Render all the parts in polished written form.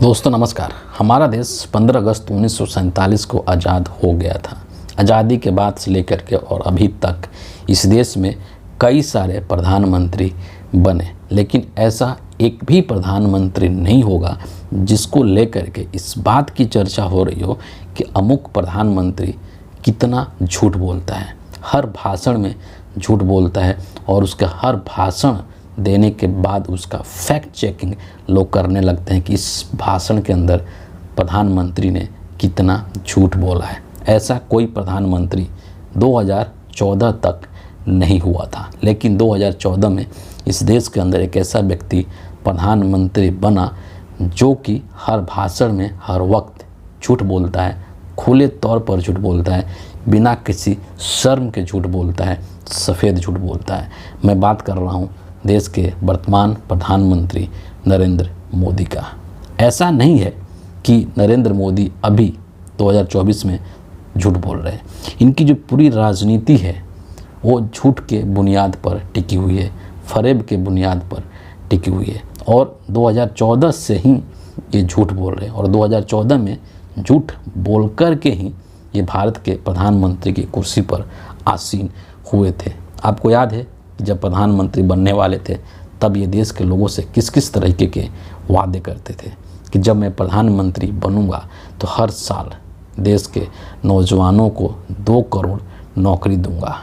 दोस्तों नमस्कार। हमारा देश 15 अगस्त 1947 को आज़ाद हो गया था। आज़ादी के बाद से लेकर के और अभी तक इस देश में कई सारे प्रधानमंत्री बने, लेकिन ऐसा एक भी प्रधानमंत्री नहीं होगा जिसको लेकर के इस बात की चर्चा हो रही हो कि अमुक प्रधानमंत्री कितना झूठ बोलता है। हर भाषण में झूठ बोलता है और उसका हर भाषण देने के बाद उसका फैक्ट चेकिंग लोग करने लगते हैं कि इस भाषण के अंदर प्रधानमंत्री ने कितना झूठ बोला है। ऐसा कोई प्रधानमंत्री 2014 तक नहीं हुआ था, लेकिन 2014 में इस देश के अंदर एक ऐसा व्यक्ति प्रधानमंत्री बना जो कि हर भाषण में हर वक्त झूठ बोलता है, खुले तौर पर झूठ बोलता है, बिना किसी शर्म के झूठ बोलता है, सफ़ेद झूठ बोलता है। मैं बात कर रहा हूँ देश के वर्तमान प्रधानमंत्री नरेंद्र मोदी का। ऐसा नहीं है कि नरेंद्र मोदी अभी 2024 में झूठ बोल रहे हैं। इनकी जो पूरी राजनीति है वो झूठ के बुनियाद पर टिकी हुई है, फरेब के बुनियाद पर टिकी हुई है और 2014 से ही ये झूठ बोल रहे हैं और 2014 में झूठ बोल कर के ही ये भारत के प्रधानमंत्री की कुर्सी पर आसीन हुए थे। आपको याद है कि जब प्रधानमंत्री बनने वाले थे तब ये देश के लोगों से किस किस तरीके के वादे करते थे कि जब मैं प्रधानमंत्री बनूंगा तो हर साल देश के नौजवानों को 2 करोड़ नौकरी दूंगा।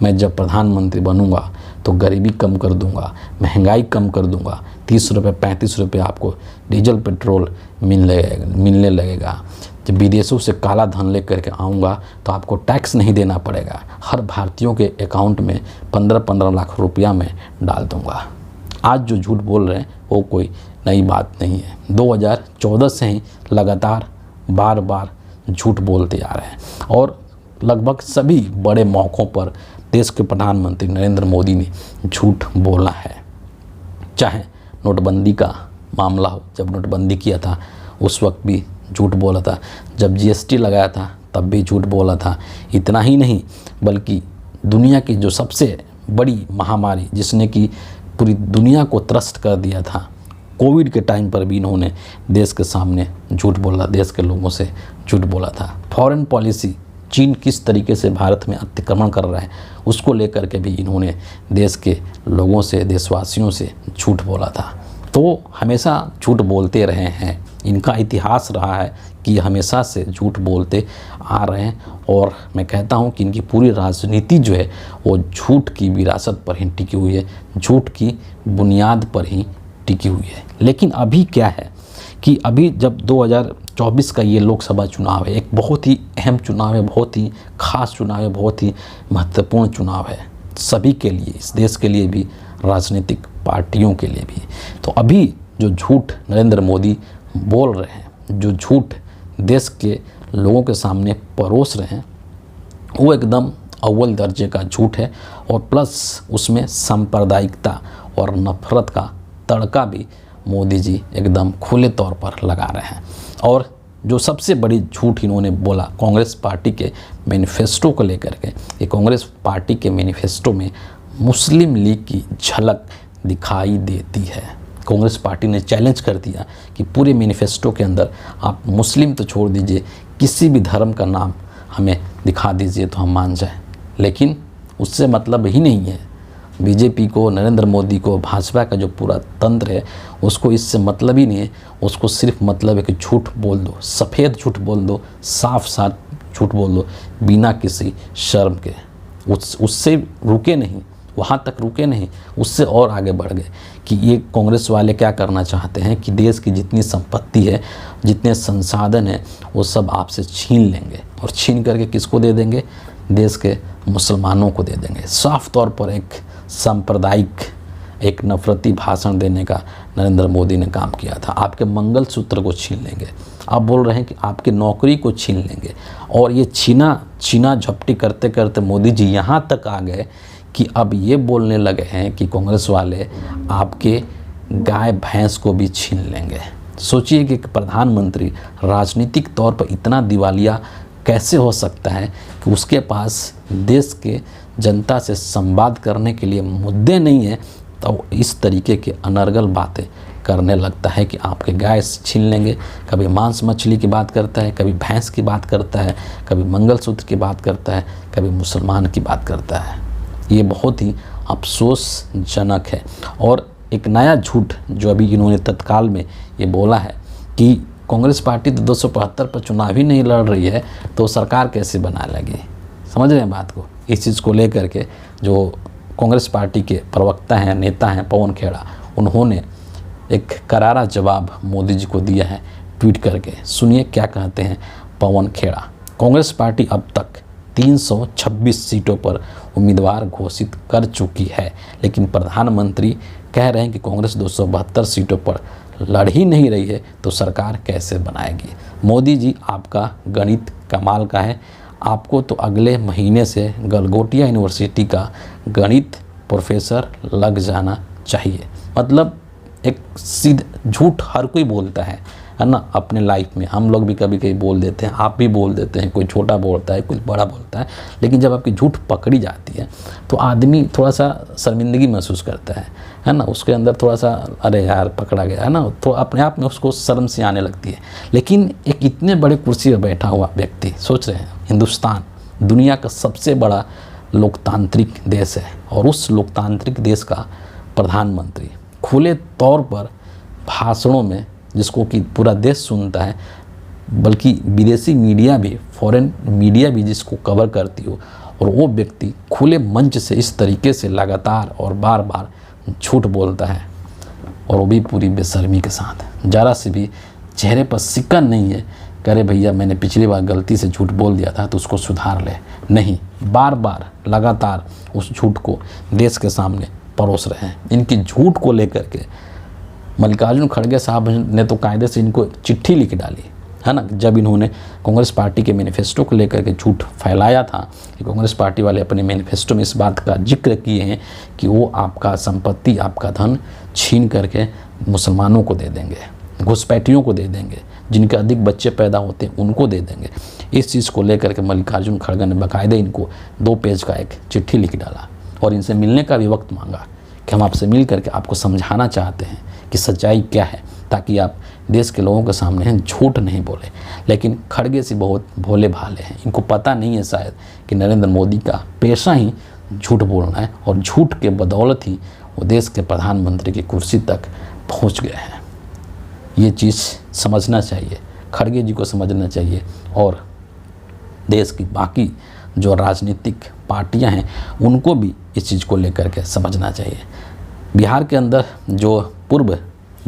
मैं जब प्रधानमंत्री बनूंगा तो गरीबी कम कर दूंगा, महंगाई कम कर दूंगा, 30 रुपये 35 रुपये आपको डीजल पेट्रोल मिलने लगेगा। जब विदेशों से काला धन लेकर के आऊँगा तो आपको टैक्स नहीं देना पड़ेगा। हर भारतीयों के अकाउंट में 15-15 लाख रुपया मैं डाल दूँगा। आज जो झूठ बोल रहे हैं वो कोई नई बात नहीं है। 2014 से ही लगातार बार बार झूठ बोलते आ रहे हैं और लगभग सभी बड़े मौक़ों पर देश के प्रधानमंत्री नरेंद्र मोदी ने झूठ बोला है। चाहे नोटबंदी का मामला हो, जब नोटबंदी किया था उस वक्त भी झूठ बोला था, जब जीएसटी लगाया था तब भी झूठ बोला था। इतना ही नहीं बल्कि दुनिया की जो सबसे बड़ी महामारी जिसने कि पूरी दुनिया को त्रस्त कर दिया था, कोविड के टाइम पर भी इन्होंने देश के सामने झूठ बोला, देश के लोगों से झूठ बोला था। फॉरेन पॉलिसी, चीन किस तरीके से भारत में अतिक्रमण कर रहा है उसको लेकर के भी इन्होंने देश के लोगों से, देशवासियों से झूठ बोला था। तो हमेशा झूठ बोलते रहे हैं। इनका इतिहास रहा है कि हमेशा से झूठ बोलते आ रहे हैं और मैं कहता हूं कि इनकी पूरी राजनीति जो है वो झूठ की विरासत पर ही टिकी हुई है, झूठ की बुनियाद पर ही टिकी हुई है। लेकिन अभी क्या है कि अभी जब 2024 का ये लोकसभा चुनाव है, एक बहुत ही अहम चुनाव है, बहुत ही खास चुनाव है, बहुत ही महत्वपूर्ण चुनाव है सभी के लिए, इस देश के लिए भी, राजनीतिक पार्टियों के लिए भी। तो अभी जो झूठ नरेंद्र मोदी बोल रहे हैं, जो झूठ देश के लोगों के सामने परोस रहे हैं, वो एकदम अव्वल दर्जे का झूठ है और प्लस उसमें सांप्रदायिकता और नफरत का तड़का भी मोदी जी एकदम खुले तौर पर लगा रहे हैं। और जो सबसे बड़ी झूठ इन्होंने बोला कांग्रेस पार्टी के मैनिफेस्टो को लेकर के, ये कांग्रेस पार्टी के मैनिफेस्टो में मुस्लिम लीग की झलक दिखाई देती है। कांग्रेस पार्टी ने चैलेंज कर दिया कि पूरे मैनिफेस्टो के अंदर आप मुस्लिम तो छोड़ दीजिए, किसी भी धर्म का नाम हमें दिखा दीजिए तो हम मान जाएं। लेकिन उससे मतलब ही नहीं है। बीजेपी को, नरेंद्र मोदी को, भाजपा का जो पूरा तंत्र है उसको इससे मतलब ही नहीं है। उसको सिर्फ मतलब है कि झूठ बोल दो, सफ़ेद झूठ बोल दो, साफ साफ झूठ बोल दो, बिना किसी शर्म के। उससे रुके नहीं, वहाँ तक रुके नहीं, उससे और आगे बढ़ गए कि ये कांग्रेस वाले क्या करना चाहते हैं कि देश की जितनी संपत्ति है, जितने संसाधन हैं, वो सब आपसे छीन लेंगे और छीन करके किसको दे देंगे? देश के मुसलमानों को दे देंगे। साफ तौर पर एक सांप्रदायिक, एक नफरती भाषण देने का नरेंद्र मोदी ने काम किया था। आपके मंगलसूत्र को छीन लेंगे। आप बोल रहे हैं कि आपकी नौकरी को छीन लेंगे और ये छीना झपटी करते करते मोदी जी यहाँ तक आ गए कि अब ये बोलने लगे हैं कि कांग्रेस वाले आपके गाय भैंस को भी छीन लेंगे। सोचिए कि प्रधानमंत्री राजनीतिक तौर पर इतना दिवालिया कैसे हो सकता है कि उसके पास देश के जनता से संवाद करने के लिए मुद्दे नहीं है, तो इस तरीके के अनर्गल बातें करने लगता है कि आपके गाय छीन लेंगे। कभी मांस मछली की बात करता है, कभी भैंस की बात करता है, कभी मंगलसूत्र की बात करता है, कभी मुसलमान की बात करता है। ये बहुत ही अफसोसजनक है। और एक नया झूठ जो अभी इन्होंने तत्काल में ये बोला है कि कांग्रेस पार्टी तो 275 पर चुनाव ही नहीं लड़ रही है तो सरकार कैसे बना लगी। समझ रहे हैं बात को। इस चीज़ को लेकर के जो कांग्रेस पार्टी के प्रवक्ता हैं, नेता हैं पवन खेड़ा, उन्होंने एक करारा जवाब मोदी जी को दिया है ट्वीट करके। सुनिए क्या कहते हैं पवन खेड़ा। कांग्रेस पार्टी अब तक 326 सीटों पर उम्मीदवार घोषित कर चुकी है, लेकिन प्रधानमंत्री कह रहे हैं कि कांग्रेस 272 सीटों पर लड़ ही नहीं रही है तो सरकार कैसे बनाएगी। मोदी जी, आपका गणित कमाल का है। आपको तो अगले महीने से गलगोटिया यूनिवर्सिटी का गणित प्रोफेसर लग जाना चाहिए। मतलब एक सीधा झूठ हर कोई बोलता है ना अपने लाइफ में। हम लोग भी कभी कभी बोल देते हैं, आप भी बोल देते हैं, कोई छोटा बोलता है, कोई बड़ा बोलता है, लेकिन जब आपकी झूठ पकड़ी जाती है तो आदमी थोड़ा सा शर्मिंदगी महसूस करता है ना। उसके अंदर थोड़ा सा अरे यार पकड़ा गया है ना, तो अपने आप में उसको शर्म सी आने लगती है। लेकिन एक इतने बड़े कुर्सी पर बैठा हुआ व्यक्ति, सोच रहे हैं हिंदुस्तान दुनिया का सबसे बड़ा लोकतांत्रिक देश है, और उस लोकतांत्रिक देश का प्रधानमंत्री खुले तौर पर भाषणों में, जिसको कि पूरा देश सुनता है, बल्कि विदेशी मीडिया भी, फॉरेन मीडिया भी जिसको कवर करती हो, और वो व्यक्ति खुले मंच से इस तरीके से लगातार और बार बार झूठ बोलता है, और वो भी पूरी बेशर्मी के साथ। ज़रा से भी चेहरे पर सिकन नहीं है करे भैया मैंने पिछली बार गलती से झूठ बोल दिया था तो उसको सुधार ले। नहीं, बार बार लगातार उस झूठ को देश के सामने परोस रहे हैं। इनकी झूठ को लेकर के मल्लिकार्जुन खड़गे साहब ने तो कायदे से इनको चिट्ठी लिख डाली है ना, जब इन्होंने कांग्रेस पार्टी के मैनिफेस्टो को लेकर के झूठ फैलाया था कि कांग्रेस पार्टी वाले अपने मैनिफेस्टो में इस बात का जिक्र किए हैं कि वो आपका संपत्ति, आपका धन छीन करके मुसलमानों को दे देंगे, घुसपैठियों को दे देंगे, जिनके अधिक बच्चे पैदा होते हैं उनको दे देंगे। इस चीज़ को लेकर के मल्लिकार्जुन खड़गे ने बाकायदे इनको 2 पेज का एक चिट्ठी लिख डाला और इनसे मिलने का भी वक्त मांगा कि हम आपसे मिल करके आपको समझाना चाहते हैं कि सच्चाई क्या है, ताकि आप देश के लोगों के सामने झूठ नहीं बोले। लेकिन खड़गे से बहुत भोले भाले हैं, इनको पता नहीं है शायद कि नरेंद्र मोदी का पेशा ही झूठ बोलना है, और झूठ के बदौलत ही वो देश के प्रधानमंत्री की कुर्सी तक पहुंच गए हैं। ये चीज़ समझना चाहिए, खड़गे जी को समझना चाहिए, और देश की बाकी जो राजनीतिक पार्टियां हैं उनको भी इस चीज़ को लेकर के समझना चाहिए। बिहार के अंदर जो पूर्व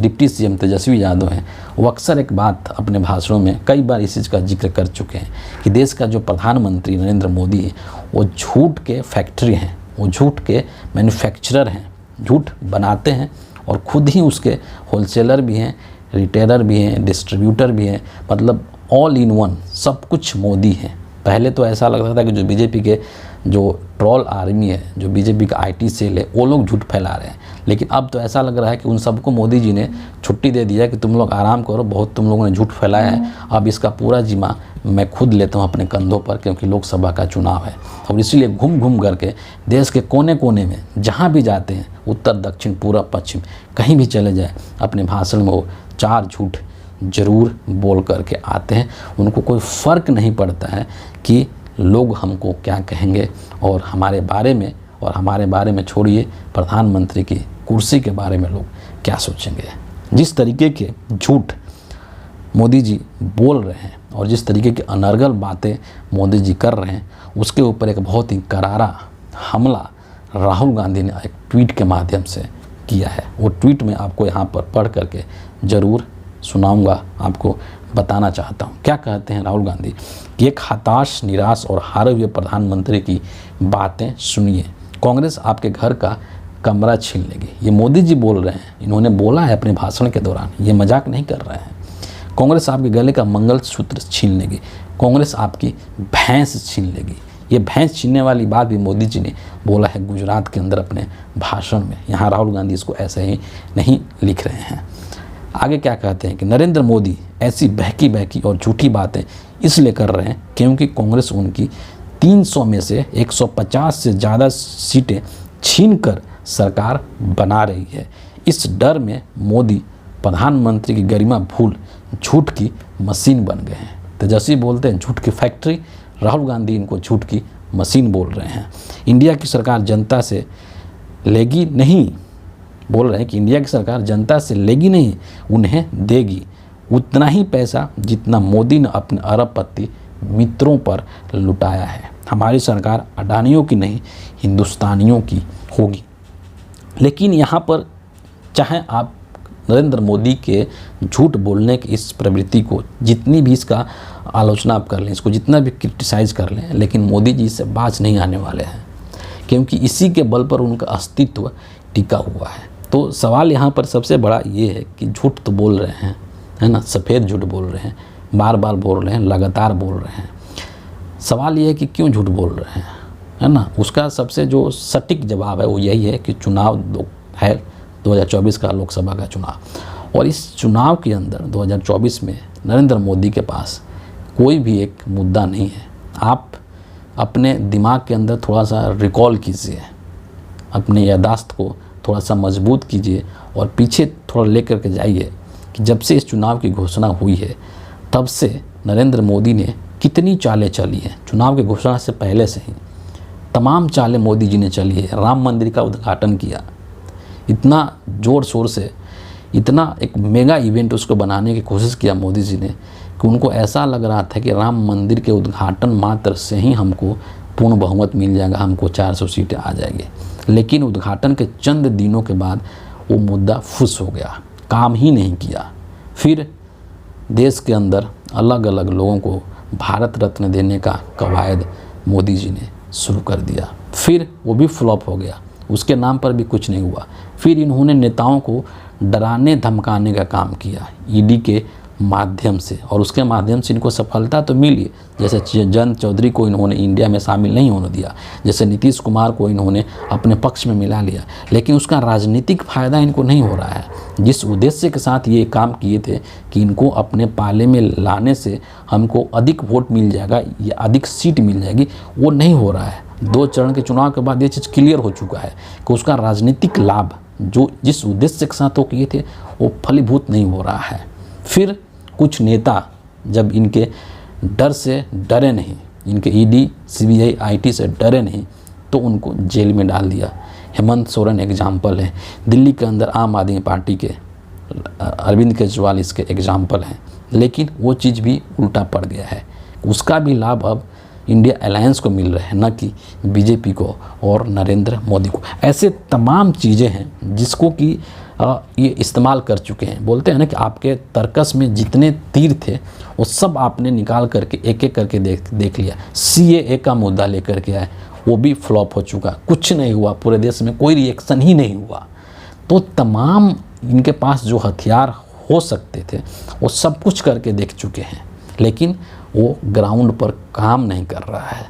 डिप्टी सीएम तेजस्वी यादव हैं, वो अक्सर एक बात अपने भाषणों में कई बार इस चीज़ का जिक्र कर चुके हैं कि देश का जो प्रधानमंत्री नरेंद्र मोदी है वो झूठ के फैक्ट्री हैं, वो झूठ के मैन्युफैक्चरर हैं, झूठ बनाते हैं और खुद ही उसके होलसेलर भी हैं, रिटेलर भी हैं, डिस्ट्रीब्यूटर भी हैं, मतलब ऑल इन वन सब कुछ मोदी हैं। पहले तो ऐसा लगता था कि जो बीजेपी के जो ट्रोल आर्मी है, जो बीजेपी का आईटी सेल है, वो लोग झूठ फैला रहे हैं, लेकिन अब तो ऐसा लग रहा है कि उन सबको मोदी जी ने छुट्टी दे दिया कि तुम लोग आराम करो, बहुत तुम लोगों ने झूठ फैलाया है, अब इसका पूरा जिम्मा मैं खुद लेता हूँ अपने कंधों पर, क्योंकि लोकसभा का चुनाव है। और इसीलिए घूम घूम करके देश के कोने कोने में जहाँ भी जाते हैं, उत्तर दक्षिण पूर्व पश्चिम कहीं भी चले जाए, अपने भाषण में वो 4 झूठ ज़रूर बोल करके आते हैं। उनको कोई फ़र्क नहीं पड़ता है कि लोग हमको क्या कहेंगे और हमारे बारे में छोड़िए, प्रधानमंत्री की कुर्सी के बारे में लोग क्या सोचेंगे। जिस तरीके के झूठ मोदी जी बोल रहे हैं और जिस तरीके की अनर्गल बातें मोदी जी कर रहे हैं, उसके ऊपर एक बहुत ही करारा हमला राहुल गांधी ने एक ट्वीट के माध्यम से किया है। वो ट्वीट में आपको यहाँ पर पढ़ करके ज़रूर सुनाऊंगा, आपको बताना चाहता हूँ। क्या कहते हैं राहुल गांधी कि एक हताश, निराश और हारे हुए प्रधानमंत्री की बातें सुनिए। कांग्रेस आपके घर का कमरा छीन लेगी। ये मोदी जी बोल रहे हैं, इन्होंने बोला है अपने भाषण के दौरान, ये मजाक नहीं कर रहे हैं। कांग्रेस आपके गले का मंगलसूत्र छीन लेगी, कांग्रेस आपकी भैंस छीन लेगी। ये भैंस छीनने वाली बात भी मोदी जी ने बोला है गुजरात के अंदर अपने भाषण में। यहाँ राहुल गांधी इसको ऐसे ही नहीं लिख रहे हैं। आगे क्या कहते हैं कि नरेंद्र मोदी ऐसी बहकी बहकी और झूठी बातें इसलिए कर रहे हैं क्योंकि कांग्रेस उनकी 300 में से 150 से ज़्यादा सीटें छीनकर सरकार बना रही है। इस डर में मोदी प्रधानमंत्री की गरिमा भूल झूठ की मशीन बन गए हैं। तेजस्वी बोलते हैं झूठ की फैक्ट्री, राहुल गांधी इनको झूठ की मशीन बोल रहे हैं। इंडिया की सरकार जनता से लेगी नहीं, बोल रहे हैं कि इंडिया की सरकार जनता से लेगी नहीं, उन्हें देगी उतना ही पैसा जितना मोदी ने अपने अरबपति मित्रों पर लुटाया है। हमारी सरकार अडानियों की नहीं, हिंदुस्तानियों की होगी। लेकिन यहाँ पर चाहे आप नरेंद्र मोदी के झूठ बोलने की इस प्रवृत्ति को जितनी भी इसका आलोचना आप कर लें, इसको जितना भी क्रिटिसाइज़ कर लें, लेकिन मोदी जी से बाज नहीं आने वाले हैं, क्योंकि इसी के बल पर उनका अस्तित्व टिका हुआ है। तो सवाल यहाँ पर सबसे बड़ा ये है कि झूठ तो बोल रहे हैं, है ना, सफ़ेद झूठ बोल रहे हैं, बार बार बोल रहे हैं, लगातार बोल रहे हैं। सवाल ये है कि क्यों झूठ बोल रहे हैं, है ना। उसका सबसे जो सटीक जवाब है वो यही है कि चुनाव है 2024 का, लोकसभा का चुनाव, और इस चुनाव के अंदर 2024 में नरेंद्र मोदी के पास कोई भी एक मुद्दा नहीं है। आप अपने दिमाग के अंदर थोड़ा सा रिकॉल कीजिए, अपने यादाश्त को थोड़ा सा मजबूत कीजिए और पीछे थोड़ा लेकर के जाइए कि जब से इस चुनाव की घोषणा हुई है तब से नरेंद्र मोदी ने कितनी चालें चली हैं। चुनाव की घोषणा से पहले से ही तमाम चालें मोदी जी ने चली है। राम मंदिर का उद्घाटन किया, इतना ज़ोर शोर से, इतना एक मेगा इवेंट उसको बनाने की कोशिश किया मोदी जी ने कि उनको ऐसा लग रहा था कि राम मंदिर के उद्घाटन मात्र से ही हमको पूर्ण बहुमत मिल जाएगा, हमको 400 सीटें आ जाएगी। लेकिन उद्घाटन के चंद दिनों के बाद वो मुद्दा फुस हो गया, काम ही नहीं किया। फिर देश के अंदर अलग अलग लोगों को भारत रत्न देने का कवायद मोदी जी ने शुरू कर दिया, फिर वो भी फ्लॉप हो गया, उसके नाम पर भी कुछ नहीं हुआ। फिर इन्होंने नेताओं को डराने धमकाने का काम किया ईडी के माध्यम से, और उसके माध्यम से इनको सफलता तो मिली। जैसे जयंत चौधरी को इन्होंने इंडिया में शामिल नहीं होने दिया, जैसे नीतीश कुमार को इन्होंने अपने पक्ष में मिला लिया, लेकिन उसका राजनीतिक फ़ायदा इनको नहीं हो रहा है। जिस उद्देश्य के साथ ये काम किए थे कि इनको अपने पाले में लाने से हमको अधिक वोट मिल जाएगा या अधिक सीट मिल जाएगी, वो नहीं हो रहा है। 2 चरण के चुनाव के बाद ये चीज़ क्लियर हो चुका है कि उसका राजनीतिक लाभ जो जिस उद्देश्य के साथ वो किए थे वो फलीभूत नहीं हो रहा है। फिर कुछ नेता जब इनके डर से डरे नहीं, इनके ईडी सीबीआई आईटी से डरे नहीं, तो उनको जेल में डाल दिया। हेमंत सोरेन एग्जाम्पल है, दिल्ली के अंदर आम आदमी पार्टी के अरविंद केजरीवाल इसके एग्जाम्पल हैं। लेकिन वो चीज़ भी उल्टा पड़ गया है, उसका भी लाभ अब इंडिया अलायंस को मिल रहा है, न कि बीजेपी को और नरेंद्र मोदी को। ऐसे तमाम चीज़ें हैं जिसको कि ये इस्तेमाल कर चुके हैं। बोलते हैं ना कि आपके तर्कस में जितने तीर थे वो सब आपने निकाल करके एक एक करके देख लिया। सीएए का मुद्दा लेकर के आए, वो भी फ्लॉप हो चुका, कुछ नहीं हुआ, पूरे देश में कोई रिएक्शन ही नहीं हुआ। तो तमाम इनके पास जो हथियार हो सकते थे वो सब कुछ करके देख चुके हैं, लेकिन वो ग्राउंड पर काम नहीं कर रहा है।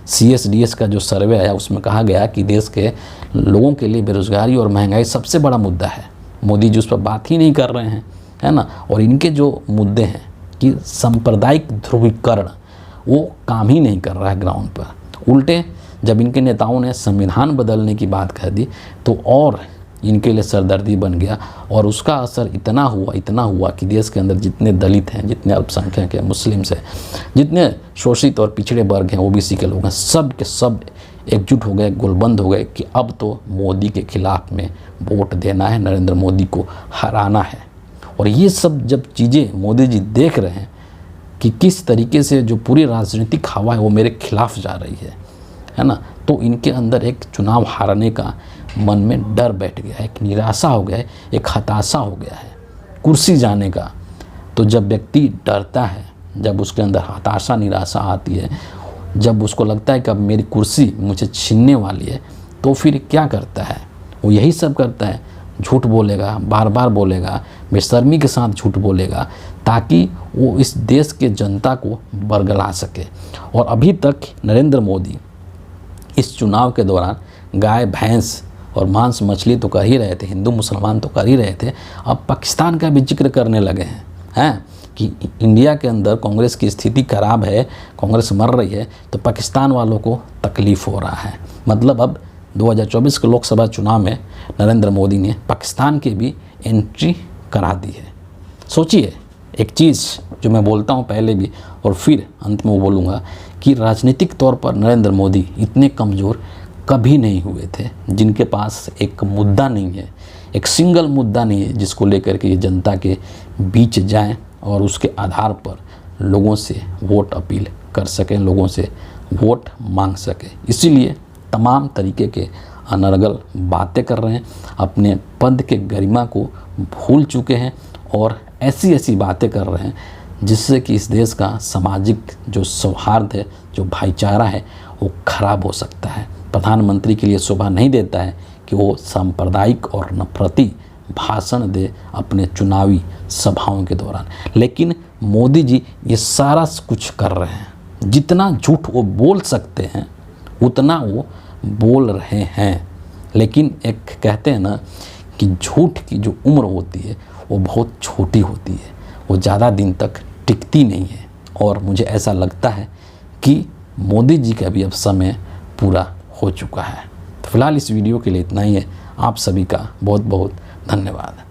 CSDS का जो सर्वे आया उसमें कहा गया कि देश के लोगों के लिए बेरोज़गारी और महंगाई सबसे बड़ा मुद्दा है। मोदी जी उस पर बात ही नहीं कर रहे हैं, है ना। और इनके जो मुद्दे हैं कि सांप्रदायिक ध्रुवीकरण, वो काम ही नहीं कर रहा है ग्राउंड पर। उल्टे जब इनके नेताओं ने संविधान बदलने की बात कह दी तो और इनके लिए सरदर्दी बन गया, और उसका असर इतना हुआ कि देश के अंदर जितने दलित हैं, जितने अल्पसंख्यक हैं, मुस्लिम्स हैं, जितने शोषित और पिछड़े वर्ग हैं, OBC के लोग हैं, सब के सब एकजुट हो गए, गोलबंद हो गए कि अब तो मोदी के खिलाफ में वोट देना है, नरेंद्र मोदी को हराना है। और ये सब जब चीज़ें मोदी जी देख रहे हैं कि किस तरीके से जो पूरी राजनीतिक हवा है वो मेरे खिलाफ जा रही है ना, तो इनके अंदर एक चुनाव हारने का मन में डर बैठ गया है, एक निराशा हो गया है, एक हताशा हो गया है कुर्सी जाने का। तो जब व्यक्ति डरता है, जब उसके अंदर हताशा निराशा आती है, जब उसको लगता है कि अब मेरी कुर्सी मुझे छीनने वाली है, तो फिर क्या करता है, वो यही सब करता है, झूठ बोलेगा, बार बार बोलेगा, बेशर्मी के साथ झूठ बोलेगा, ताकि वो इस देश के जनता को बरगला सके। और अभी तक नरेंद्र मोदी इस चुनाव के दौरान गाय भैंस और मांस मछली तो कर ही रहे थे, हिंदू मुसलमान तो कर ही रहे थे, अब पाकिस्तान का भी जिक्र करने लगे हैं कि इंडिया के अंदर कांग्रेस की स्थिति खराब है, कांग्रेस मर रही है, तो पाकिस्तान वालों को तकलीफ़ हो रहा है। मतलब अब 2024 के लोकसभा चुनाव में नरेंद्र मोदी ने पाकिस्तान की भी एंट्री करा दी है। सोचिए, एक चीज़ जो मैं बोलता हूँ पहले भी और फिर अंत में वो बोलूँगा कि राजनीतिक तौर पर नरेंद्र मोदी इतने कमज़ोर कभी नहीं हुए थे, जिनके पास एक मुद्दा नहीं है, एक सिंगल मुद्दा नहीं है जिसको लेकर के ये जनता के बीच जाएं और उसके आधार पर लोगों से वोट अपील कर सकें, लोगों से वोट मांग सकें। इसीलिए तमाम तरीके के अनर्गल बातें कर रहे हैं, अपने पद के गरिमा को भूल चुके हैं और ऐसी ऐसी बातें कर रहे हैं जिससे कि इस देश का सामाजिक जो सौहार्द है, जो भाईचारा है, वो खराब हो सकता है। प्रधानमंत्री के लिए शोभा नहीं देता है कि वो सांप्रदायिक और नफरती भाषण दे अपने चुनावी सभाओं के दौरान, लेकिन मोदी जी ये सारा कुछ कर रहे हैं। जितना झूठ वो बोल सकते हैं उतना वो बोल रहे हैं। लेकिन एक कहते हैं ना कि झूठ की जो उम्र होती है वो बहुत छोटी होती है, वो ज़्यादा दिन तक टिकती नहीं है। और मुझे ऐसा लगता है कि मोदी जी का भी अब समय पूरा हो चुका है। तो फिलहाल इस वीडियो के लिए इतना ही है। आप सभी का बहुत बहुत धन्यवाद।